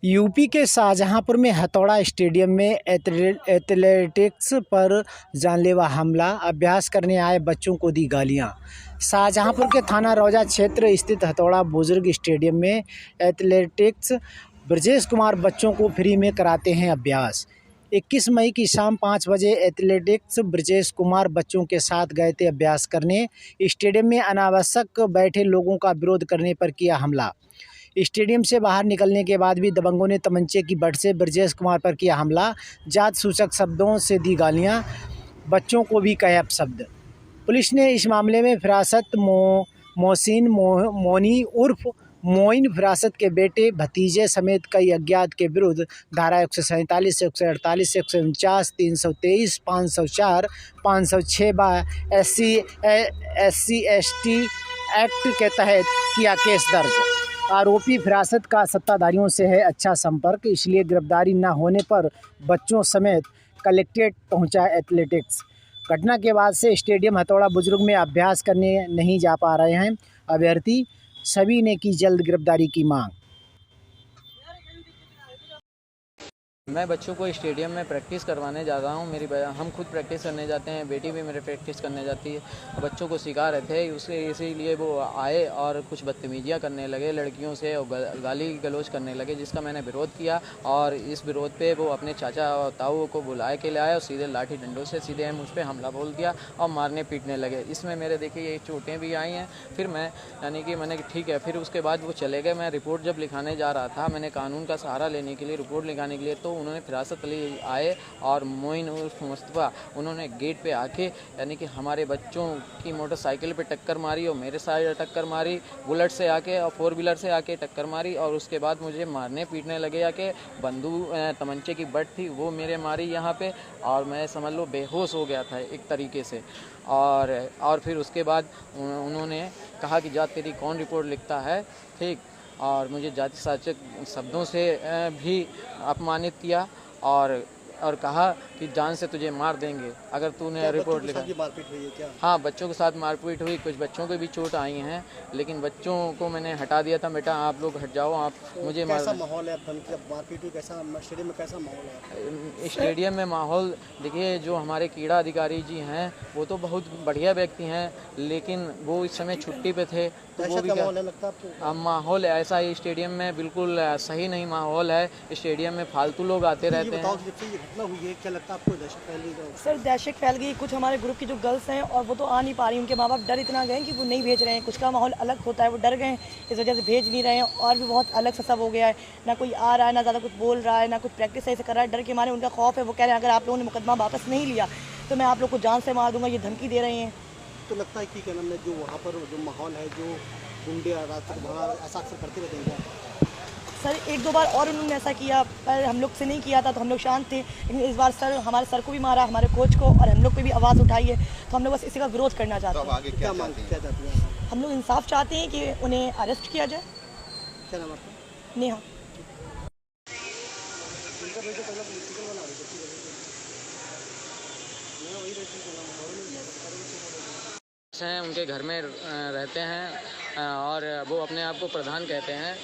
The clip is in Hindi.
यूपी के शाहजहांपुर में हथौड़ा स्टेडियम में एथलेटिक्स पर जानलेवा हमला, अभ्यास करने आए बच्चों को दी गालियां। शाहजहांपुर के थाना रौजा क्षेत्र स्थित हथौड़ा बुजुर्ग स्टेडियम में एथलेटिक्स ब्रजेश कुमार बच्चों को फ्री में कराते हैं अभ्यास। 21 मई की शाम 5 बजे एथलेटिक्स ब्रजेश कुमार बच्चों के साथ गए थे अभ्यास करने। स्टेडियम में अनावश्यक बैठे लोगों का विरोध करने पर किया हमला। स्टेडियम से बाहर निकलने के बाद भी दबंगों ने तमंचे की बट से ब्रजेश कुमार पर किया हमला। जात सूचक शब्दों से दी गालियां, बच्चों को भी कहे अपशब्द। पुलिस ने इस मामले में फिरासत मोहसिन मोनी उर्फ मोइन फिरासत के बेटे भतीजे समेत कई अज्ञात के विरुद्ध धारा 147, 148, 149, 323, 504, 506 SC/ST एक्ट के तहत किया केस दर्ज। आरोपी फिरासत का सत्ताधारियों से है अच्छा संपर्क, इसलिए गिरफ्तारी न होने पर बच्चों समेत कलेक्ट्रेट पहुंचा एथलेटिक्स। घटना के बाद से स्टेडियम हथौड़ा बुजुर्ग में अभ्यास करने नहीं जा पा रहे हैं अभ्यर्थी। सभी ने की जल्द गिरफ्तारी की मांग। मैं बच्चों को स्टेडियम में प्रैक्टिस करवाने जा रहा हूँ। हम खुद प्रैक्टिस करने जाते हैं, बेटी भी मेरे प्रैक्टिस करने जाती है। बच्चों को सिखा रहे थे, उसके इसीलिए वो आए और कुछ बदतमीजियाँ करने लगे लड़कियों से और गाली गलौज करने लगे, जिसका मैंने विरोध किया। और इस विरोध पे वो अपने चाचा और ताऊ को बुलाए के लाए और सीधे लाठी डंडों से सीधे मुझ पर हमला बोल दिया और मारने पीटने लगे। इसमें मेरे देखिए ये चोटें भी आई हैं। फिर मैंने ठीक है, फिर उसके बाद वो चले गए। मैं रिपोर्ट जब लिखाने जा रहा था, मैंने कानून का सहारा लेने के लिए रिपोर्ट लिखाने के लिए, तो उन्होंने फिरासत अली आए और मोइन उर्फ मुस्तफ़ा, उन्होंने गेट पे आके यानी कि हमारे बच्चों की मोटरसाइकिल पे टक्कर मारी और मेरे साइड टक्कर मारी, बुलेट से आके और 4 व्हीलर से आके टक्कर मारी। और उसके बाद मुझे मारने पीटने लगे। आके बंदूक तमंचे की बट थी वो मेरे मारी यहाँ पे, और मैं समझ लो बेहोश हो गया था एक तरीके से। और फिर उसके बाद उन्होंने कहा कि जा तेरी कौन रिपोर्ट लिखता है, ठीक। और मुझे जाति सूचक शब्दों से भी अपमानित किया और कहा कि जान से तुझे मार देंगे अगर तूने रिपोर्ट लिखा। मारपीट हुई है क्या? हाँ, बच्चों के साथ मारपीट हुई, कुछ बच्चों को भी चोट आई हैं, लेकिन बच्चों को मैंने हटा दिया था। बेटा आप लोग हट जाओ, आप मुझे कैसा माहौल है? मारपीट हुई, कैसा स्टेडियम में कैसा माहौल है? स्टेडियम में माहौल देखिए, जो हमारे क्रीड़ा अधिकारी जी हैं वो तो बहुत बढ़िया व्यक्ति हैं, लेकिन वो इस समय छुट्टी पे थे, तो वो भी माहौल ऐसा ही स्टेडियम में बिल्कुल सही नहीं माहौल है। स्टेडियम में फालतू लोग आते रहते हैं। हुई है, क्या लगता है आपको? दहशत फैल गई? सर दहशत फैल गई। कुछ हमारे ग्रुप की जो गर्ल्स हैं और वो तो आ नहीं पा रही, उनके माँ बाप डर इतना गए कि वो नहीं भेज रहे हैं। कुछ का माहौल अलग होता है, वो डर गए, इस वजह से भेज नहीं रहे हैं। और भी बहुत अलग सा सब हो गया है, ना कोई आ रहा है, ना ज़्यादा कुछ बोल रहा है, ना कुछ प्रैक्टिस सही से कर रहा है। डर के मारे उनका खौफ है, वो कह रहे हैं अगर आप लोगों ने मुकदमा वापस नहीं लिया तो मैं आप लोग को जान से मार दूंगा, ये धमकी दे रहे हैं। तो लगता है कि क्या नाम है, जो वहाँ पर जो माहौल है, जो गुंडे ऐसा अक्सर करते रहते हैं? सर 1-2 बार और उन्होंने ऐसा किया, पर हम लोग से नहीं किया था, तो हम लोग शांत थे। लेकिन इस बार सर हमारे सर को भी मारा, हमारे कोच को, और हम लोग पे भी आवाज़ उठाई है। तो हम लोग बस इसी का विरोध करना चाहते हैं। तो आगे क्या चाहते हैं? हम लोग इंसाफ चाहते हैं कि उन्हें अरेस्ट किया जाए। क्या नाम आपका? नेहा। हैं उनके घर में रहते हैं और वो अपने आप को प्रधान कहते हैं।